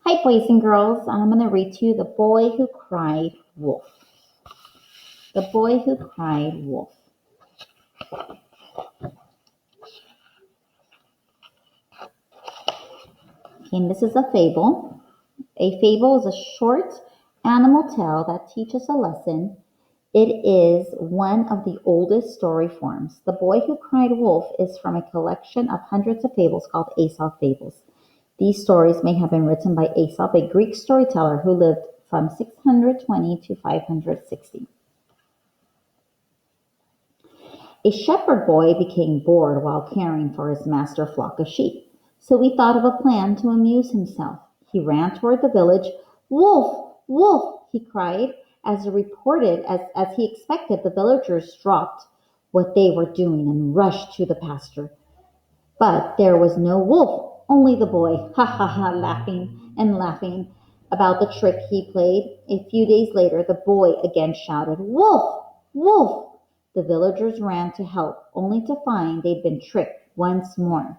Hi, boys and girls. I'm going to read to you The Boy Who Cried Wolf. The Boy Who Cried Wolf. Okay, and this is a fable. A fable is a short animal tale that teaches a lesson. It is one of the oldest story forms. The Boy Who Cried Wolf is from a collection of hundreds of fables called Aesop fables. These stories may have been written by Aesop, a Greek storyteller who lived from 620 to 560. A shepherd boy became bored while caring for his master's flock of sheep, so he thought of a plan to amuse himself. He ran toward the village. "Wolf! Wolf!" he cried. As he expected, the villagers dropped what they were doing and rushed to the pasture. But there was no wolf, only the boy, ha ha ha, laughing about the trick he played. A few days later, the boy again shouted, "Wolf! Wolf!" The villagers ran to help, only to find they'd been tricked once more.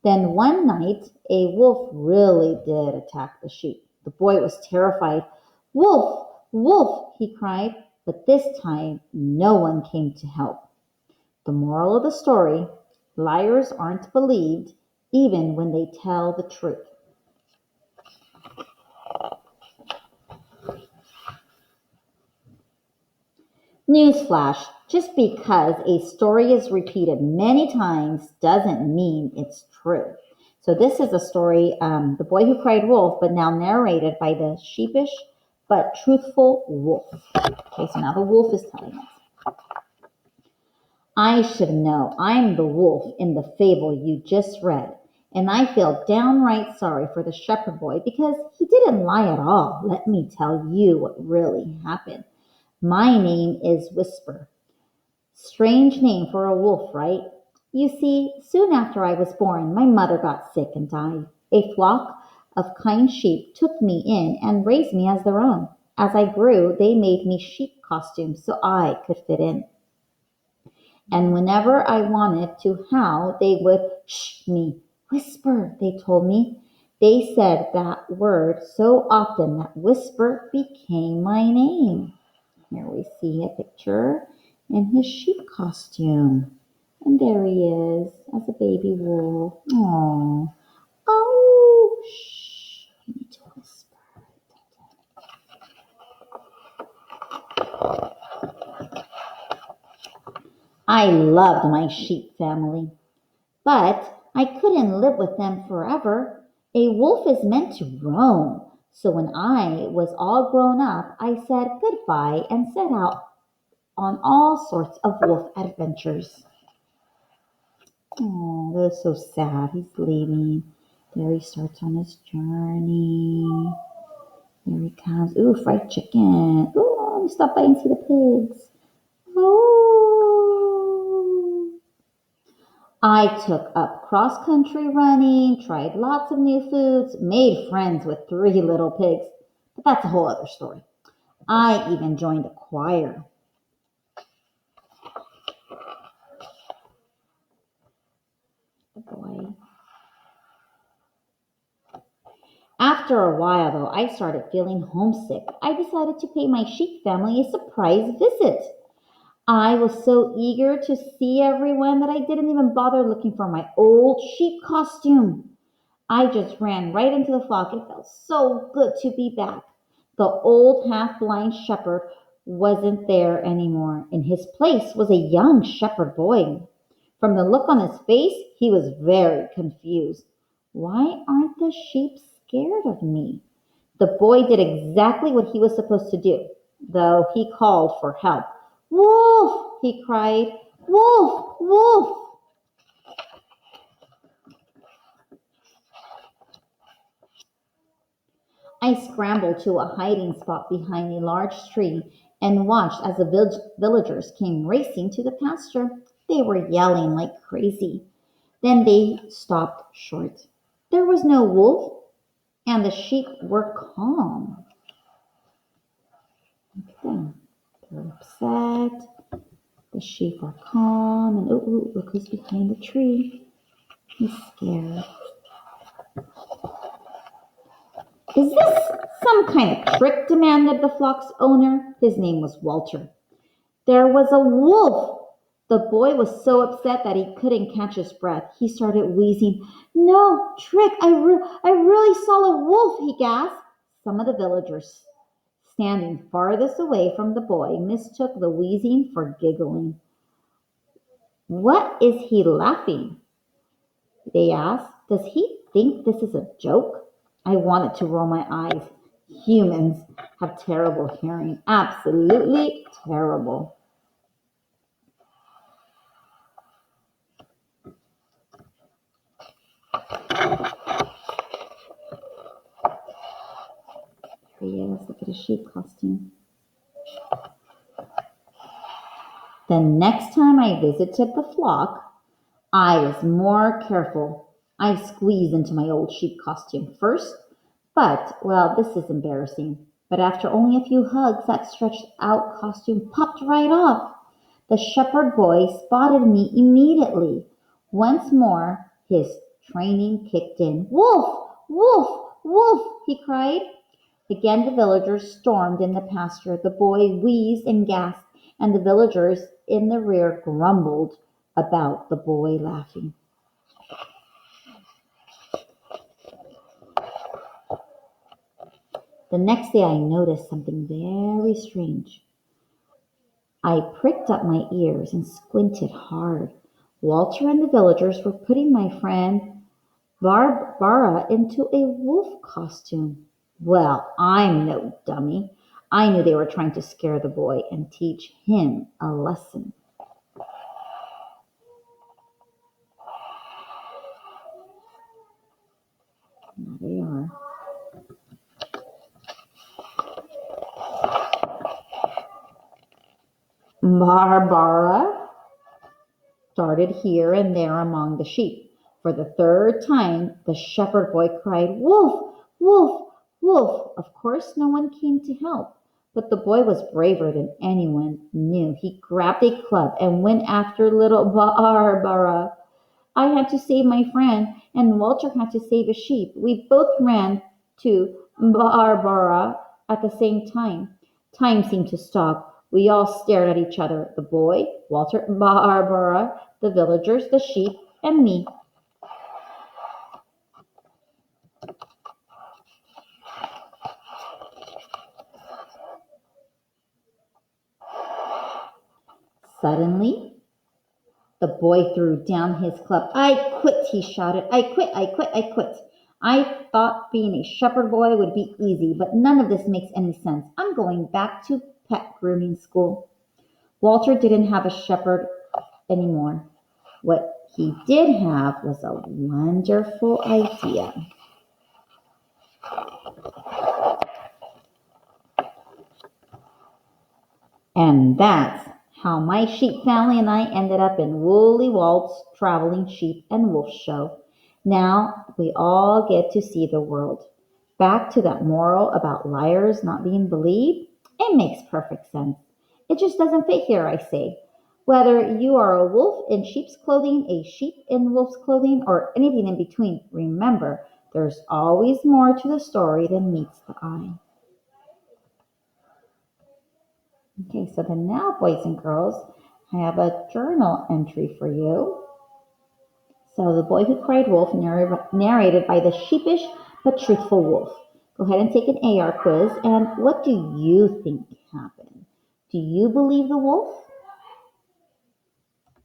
Then one night, a wolf really did attack the sheep. The boy was terrified. "Wolf! Wolf!" he cried, but this time no one came to help. The moral of the story: liars aren't believed even when they tell the truth. Newsflash: just because a story is repeated many times doesn't mean it's true. So this is a story, The Boy Who Cried Wolf, but now narrated by the sheepish but truthful wolf. Okay, so now the wolf is telling us. I should know I'm the wolf in the fable you just read, and I feel downright sorry for the shepherd boy because he didn't lie at all. Let me tell you what really happened. My name is Whisper. Strange name for a wolf, right? You see, soon after I was born, my mother got sick and died. A flock of kind sheep took me in and raised me as their own. As I grew, they made me sheep costumes so I could fit in. And whenever I wanted to howl, they would shh me. "Whisper," they told me. They said that word so often that Whisper became my name. Here we see a picture in his sheep costume. And there he is as a baby wolf. Aww. Oh, shh. You need to whisper. I loved my sheep family, but I couldn't live with them forever. A wolf is meant to roam. So when I was all grown up, I said goodbye and set out on all sorts of wolf adventures. Oh, that's so sad. He's leaving. There he starts on his journey. There he comes. Ooh, fried chicken. Ooh, let me stop by and see the pigs. Oh. I took up cross-country running, tried lots of new foods, made friends with 3 little pigs. But that's a whole other story. I even joined a choir. The boy. After a while, though, I started feeling homesick. I decided to pay my sheep family a surprise visit. I was so eager to see everyone that I didn't even bother looking for my old sheep costume. I just ran right into the flock. It felt so good to be back. The old half-blind shepherd wasn't there anymore. In his place was a young shepherd boy. From the look on his face, he was very confused. Why aren't the sheep scared of me? The boy did exactly what he was supposed to do, though he called for help. "Wolf!" he cried. "Wolf! Wolf!" I scrambled to a hiding spot behind a large tree and watched as the villagers came racing to the pasture. They were yelling like crazy. Then they stopped short. There was no wolf, and the sheep were calm. Okay. They're upset. The sheep are calm. And look who's behind the tree. He's scared. Is this some kind of trick? Demanded the flock's owner. His name was Walter. There was a wolf. The boy was so upset that he couldn't catch his breath. He started wheezing. No, trick, I really saw a wolf, he gasped. Some of the villagers standing farthest away from the boy mistook the wheezing for giggling. What is he laughing? They asked. Does he think this is a joke? I wanted to roll my eyes. Humans have terrible hearing. Absolutely terrible. Yes, look at his sheep costume. The next time I visited the flock, I was more careful. I squeezed into my old sheep costume first, but, well, this is embarrassing. But after only a few hugs, that stretched out costume popped right off. The shepherd boy spotted me immediately. Once more, his training kicked in. Wolf! Wolf! Wolf! He cried. Again the villagers stormed in the pasture. The boy wheezed and gasped, and the villagers in the rear grumbled about the boy laughing. The next day I noticed something very strange. I pricked up my ears and squinted hard. Walter and the villagers were putting my friend Barbara into a wolf costume. Well, I'm no dummy. I knew they were trying to scare the boy and teach him a lesson. There they are. Barbara darted here and there among the sheep. For the third time, the shepherd boy cried, Wolf! Wolf! Wolf! Of course, no one came to help. But the boy was braver than anyone knew. He grabbed a club and went after little Barbara. I had to save my friend, and Walter had to save a sheep. We both ran to Barbara at the same time. Time seemed to stop. We all stared at each other, the boy, Walter, Barbara, the villagers, the sheep, and me. Suddenly, the boy threw down his club. I quit, he shouted. I quit, I quit, I quit. I thought being a shepherd boy would be easy, but none of this makes any sense. I'm going back to pet grooming school. Walter didn't have a shepherd anymore. What he did have was a wonderful idea. And that's how my sheep family and I ended up in Woolly Walt's Traveling Sheep and Wolf Show. Now we all get to see the world. Back to that moral about liars not being believed, it makes perfect sense. It just doesn't fit here, I say. Whether you are a wolf in sheep's clothing, a sheep in wolf's clothing, or anything in between, remember, there's always more to the story than meets the eye. Okay, so then now, boys and girls, I have a journal entry for you. So, The Boy Who Cried Wolf, narrated by the sheepish but truthful wolf. Go ahead and take an AR quiz. And what do you think happened? Do you believe the wolf?